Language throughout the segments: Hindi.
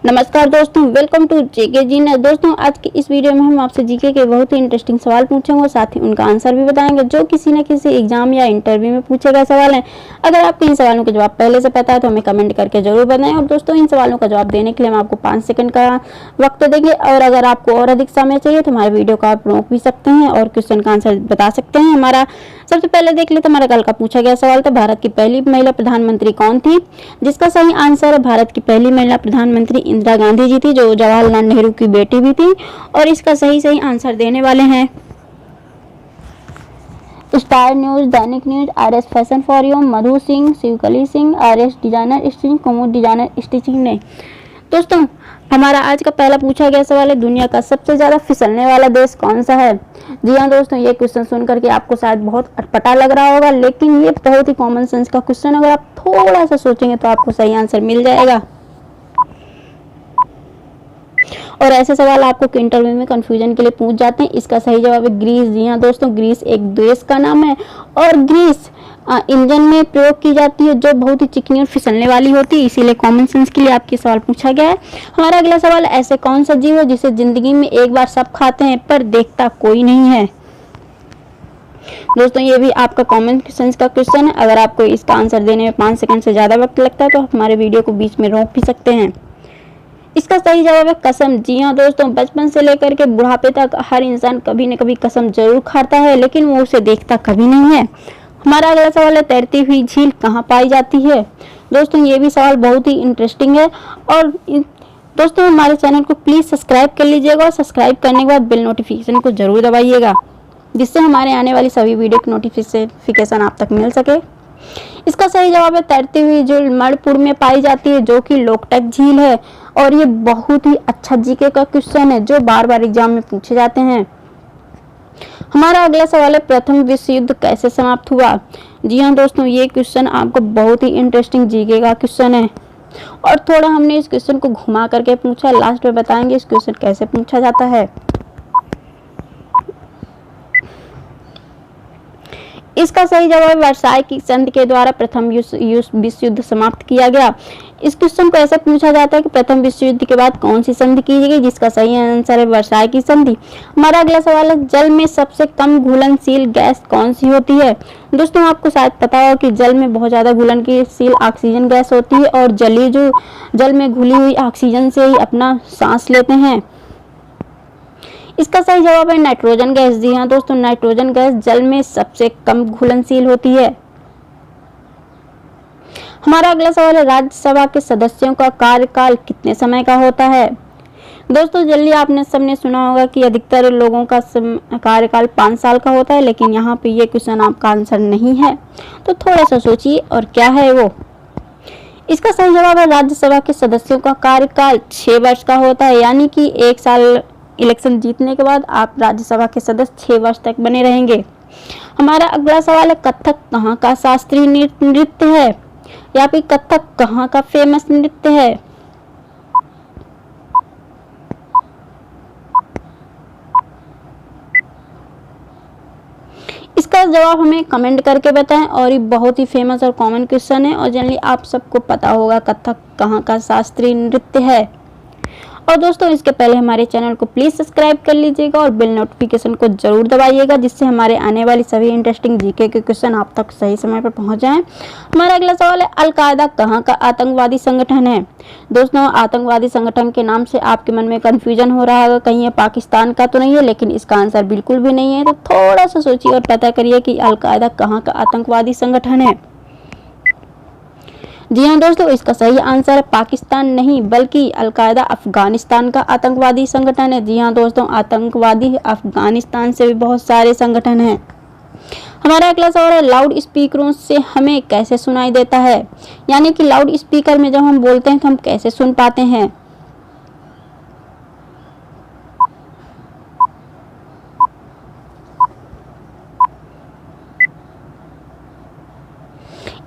नमस्कार दोस्तों, वेलकम टू जेके जीना। दोस्तों, आज की इस वीडियो में हम आपसे जीके के बहुत ही इंटरेस्टिंग सवाल पूछेंगे और साथ ही उनका आंसर भी बताएंगे, जो किसी न किसी एग्जाम या इंटरव्यू में पूछे गए सवाल हैं। अगर आपको इन सवालों के जवाब पहले से पता है तो हमें कमेंट करके जरूर बताएं। और दोस्तों, इन सवालों का जवाब देने के लिए हम आपको 5 सेकंड का वक्त देंगे, और अगर आपको और अधिक समय चाहिए तो हमारे वीडियो को आप रोक भी सकते हैं और क्वेश्चन का आंसर बता सकते हैं। हमारा सबसे पहले देख लेते हमारा कल का पूछा गया सवाल था, भारत की पहली महिला प्रधानमंत्री कौन थी? जिसका सही आंसर है भारत की पहली महिला प्रधानमंत्री इंदिरा गांधी जी थी, जो जवाहरलाल नेहरू की बेटी भी थी। और इसका सही आंसर देने वाले हैं star news, Dainik news, RS fashion for you, Madhu Singh, Shivkali Singh, RS designer stitching, Kumud designer stitching ने। दोस्तों, हमारा आज का पहला पूछा गया सवाल है, दुनिया का सबसे ज्यादा फिसलने वाला देश कौन सा है? जी हाँ दोस्तों, ये क्वेश्चन सुन करके आपको शायद बहुत अटपटा लग रहा होगा, लेकिन ये बहुत ही कॉमन सेंस का क्वेश्चन। अगर आप थोड़ा सा सोचेंगे तो आपको सही आंसर मिल जाएगा। और ऐसे सवाल आपको इंटरव्यू में कंफ्यूजन के लिए पूछ जाते हैं। इसका सही जवाब है ग्रीस। जी हाँ दोस्तों, ग्रीस एक देश का नाम है और ग्रीस इंजन में प्रयोग की जाती है, जो बहुत ही चिकनी और फिसलने वाली होती है, इसीलिए कॉमन सेंस के लिए आपके सवाल पूछा गया है। हमारा अगला सवाल, ऐसे कौन सा जीव है जिसे जिंदगी में एक बार सब खाते हैं पर देखता कोई नहीं है? दोस्तों, ये भी आपका कॉमन सेंस का क्वेश्चन है। अगर आपको इसका आंसर देने में 5 सेकंड से ज्यादा वक्त लगता है तो हमारे वीडियो को बीच में रोक भी सकते हैं। इसका सही जवाब है कसम। जी हाँ दोस्तों, बचपन से लेकर के बुढ़ापे तक हर इंसान कभी न कभी कसम जरूर खाता है, लेकिन वो उसे देखता कभी नहीं है। हमारा अगला सवाल है, तैरती हुई झील कहाँ पाई जाती है? दोस्तों, ये भी सवाल बहुत ही इंटरेस्टिंग है। और दोस्तों, हमारे चैनल को प्लीज सब्सक्राइब कर लीजिएगा और सब्सक्राइब करने के बाद बेल नोटिफिकेशन को जरूर दबाइएगा, जिससे हमारे आने वाली सभी वीडियो की नोटिफिकेशन आप तक मिल सके। इसका सही जवाब है तैरती हुई झील मणिपुर में पाई जाती है, जो कि लोकटक झील है। और ये बहुत ही अच्छा जीके का क्वेश्चन है, जो बार बार एग्जाम में पूछे जाते हैं। हमारा अगला सवाल है, प्रथम विश्व युद्ध कैसे समाप्त हुआ? जी हाँ दोस्तों, ये क्वेश्चन आपको बहुत ही इंटरेस्टिंग जीके का क्वेश्चन है, और थोड़ा हमने इस क्वेश्चन को घुमा करके पूछा। लास्ट में बताएंगे इस क्वेश्चन कैसे पूछा जाता है। इसका सही जवाब वर्साई की संधि के द्वारा प्रथम विश्व युद्ध समाप्त किया गया। इस क्वेश्चन को ऐसे पूछा जाता है कि प्रथम विश्व युद्ध के बाद कौन सी संधि की गई? जिसका सही आंसर है वर्साई की संधि। हमारा अगला सवाल है, जल में सबसे कम घुलनशील गैस कौन सी होती है? दोस्तों, आपको शायद पता हो कि जल में बहुत ज्यादा घुलनशील ऑक्सीजन गैस होती है, और जल में घुली हुई ऑक्सीजन से ही अपना सांस लेते हैं। इसका सही जवाब है नाइट्रोजन गैस। जी हाँ दोस्तों, नाइट्रोजन गैस जल में सबसे कम घुलनशील होती है। हमारा अगला सवाल है, राज्यसभा के सदस्यों का कार्यकाल कितने समय का होता है? दोस्तों, जल्दी आपने सबने सुना होगा कि अधिकतर लोगों का कार्यकाल 5 साल का होता है, लेकिन यहाँ पे ये क्वेश्चन आपका आंसर नहीं है, तो थोड़ा सा सोचिए और क्या है वो। इसका सही जवाब है राज्यसभा के सदस्यों का कार्यकाल 6 वर्ष का होता है, यानी कि 1 साल इलेक्शन जीतने के बाद आप राज्यसभा के सदस्य 6 वर्ष तक बने रहेंगे। हमारा अगला सवाल है, कथक कहाँ का शास्त्रीय नृत्य है? या फिर कथक कहाँ का फेमस नृत्य है? इसका जवाब हमें कमेंट करके बताएं। और ये बहुत ही फेमस और कॉमन क्वेश्चन है, और जनरली आप सबको पता होगा कथक कहाँ का शास्त्रीय नृत्य है। और दोस्तों, इसके पहले हमारे चैनल को प्लीज सब्सक्राइब कर लीजिएगा और बेल नोटिफिकेशन को जरूर दबाइएगा, जिससे हमारे आने वाली सभी इंटरेस्टिंग जीके के क्वेश्चन आप तक सही समय पर पहुंच जाएं। हमारा अगला सवाल है, अल-कायदा कहाँ का आतंकवादी संगठन है? दोस्तों, आतंकवादी संगठन के नाम से आपके मन में कंफ्यूजन हो रहा होगा, कहीं ये पाकिस्तान का तो नहीं है, लेकिन इसका आंसर बिल्कुल भी नहीं है। तो थोड़ा सा सोचिए और पता करिए कि अल-कायदा कहाँ का आतंकवादी संगठन है। जी हाँ दोस्तों, इसका सही आंसर है पाकिस्तान नहीं, बल्कि अल-कायदा अफगानिस्तान का आतंकवादी संगठन है। जी हाँ दोस्तों, आतंकवादी अफगानिस्तान से भी बहुत सारे संगठन हैं। हमारा अगला सवाल है, लाउड स्पीकरों से हमें कैसे सुनाई देता है? यानी कि लाउड स्पीकर में जब हम बोलते हैं तो हम कैसे सुन पाते हैं?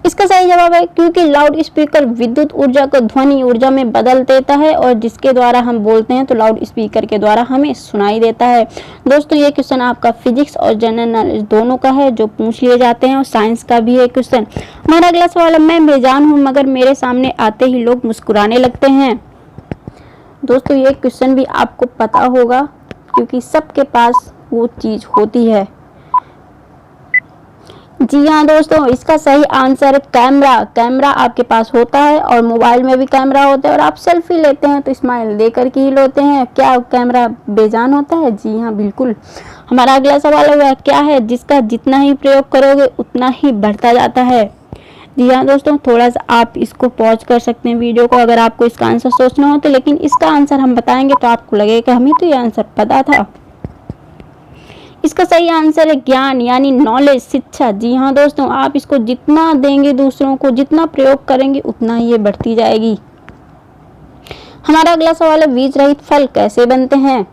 इसका सही जवाब है क्योंकि लाउड स्पीकर विद्युत ऊर्जा को ध्वनि ऊर्जा में बदल देता है, और जिसके द्वारा हम बोलते हैं तो लाउड स्पीकर के द्वारा हमें सुनाई देता है। दोस्तों, ये क्वेश्चन आपका फिजिक्स और जनरल नॉलेज दोनों का है, जो पूछ लिए जाते हैं, और साइंस का भी है क्वेश्चन। हमारा अगला सवाल है, मैं बेजान हूँ मगर मेरे सामने आते ही लोग मुस्कुराने लगते हैं। दोस्तों ये क्वेश्चन भी आपको पता होगा क्योंकि सबके पास वो चीज़ होती है। जी हाँ दोस्तों, इसका सही आंसर कैमरा। कैमरा आपके पास होता है और मोबाइल में भी कैमरा होता है और आप सेल्फी लेते हैं तो स्माइल देकर के ही लेते हैं। क्या कैमरा बेजान होता है? जी हाँ बिल्कुल। हमारा अगला सवाल है, क्या है जिसका जितना ही प्रयोग करोगे उतना ही बढ़ता जाता है? जी हाँ दोस्तों, थोड़ा सा आप इसको पॉज कर सकते हैं वीडियो को अगर आपको इसका आंसर सोचना हो तो, लेकिन इसका आंसर हम बताएंगे तो आपको लगेगा हमें तो ये आंसर पता था। इसका सही आंसर है ज्ञान, यानी नॉलेज, शिक्षा। जी हाँ दोस्तों, आप इसको जितना देंगे दूसरों को, जितना प्रयोग करेंगे उतना ही ये बढ़ती जाएगी। हमारा अगला सवाल है, बीज रहित फल कैसे बनते हैं?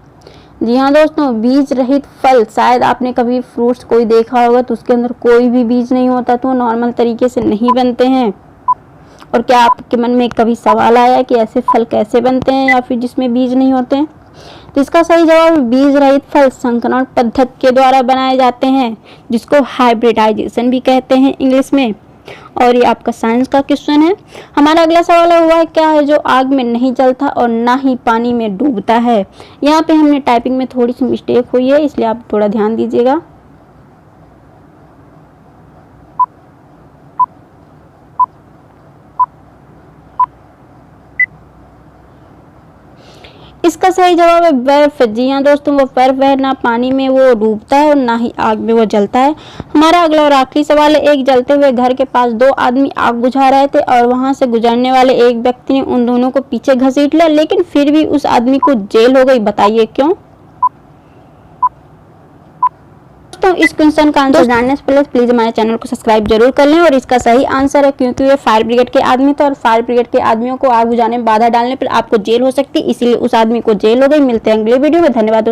जी हाँ दोस्तों, बीज रहित फल, शायद आपने कभी फ्रूट्स कोई देखा होगा तो उसके अंदर कोई भी बीज नहीं होता तो नॉर्मल तरीके से नहीं बनते हैं। और क्या आपके मन में कभी सवाल आया कि ऐसे फल कैसे बनते हैं या फिर जिसमें बीज नहीं होते हैं? तो इसका सही जवाब, बीज रहित फल संकरण पद्धति के द्वारा बनाए जाते हैं, जिसको हाइब्रिडाइजेशन भी कहते हैं इंग्लिश में। और ये आपका साइंस का क्वेश्चन है। हमारा अगला सवाल हुआ है, क्या है जो आग में नहीं जलता और ना ही पानी में डूबता है? यहाँ पे हमने टाइपिंग में थोड़ी सी मिस्टेक हुई है, इसलिए आप थोड़ा ध्यान दीजिएगा। इसका सही जवाब है बर्फ। जी हाँ दोस्तों, वो बर्फ है, ना पानी में वो डूबता है और ना ही आग में वो जलता है। हमारा अगला और आखिरी सवाल है, एक जलते हुए घर के पास दो आदमी आग बुझा रहे थे और वहां से गुजरने वाले एक व्यक्ति ने उन दोनों को पीछे घसीट लिया, लेकिन फिर भी उस आदमी को जेल हो गई। बताइए क्यों? दोस्तों इस क्वेश्चन का आंसर जानने से पहले प्लीज हमारे चैनल को सब्सक्राइब जरूर कर लें। और इसका सही आंसर है क्योंकि ये फायर ब्रिगेड के आदमी थे और फायर ब्रिगेड के आदमियों को आग बुझाने में बाधा डालने पर आपको जेल हो सकती है, इसीलिए उस आदमी को जेल हो गई। मिलते हैं अगले वीडियो में, धन्यवाद।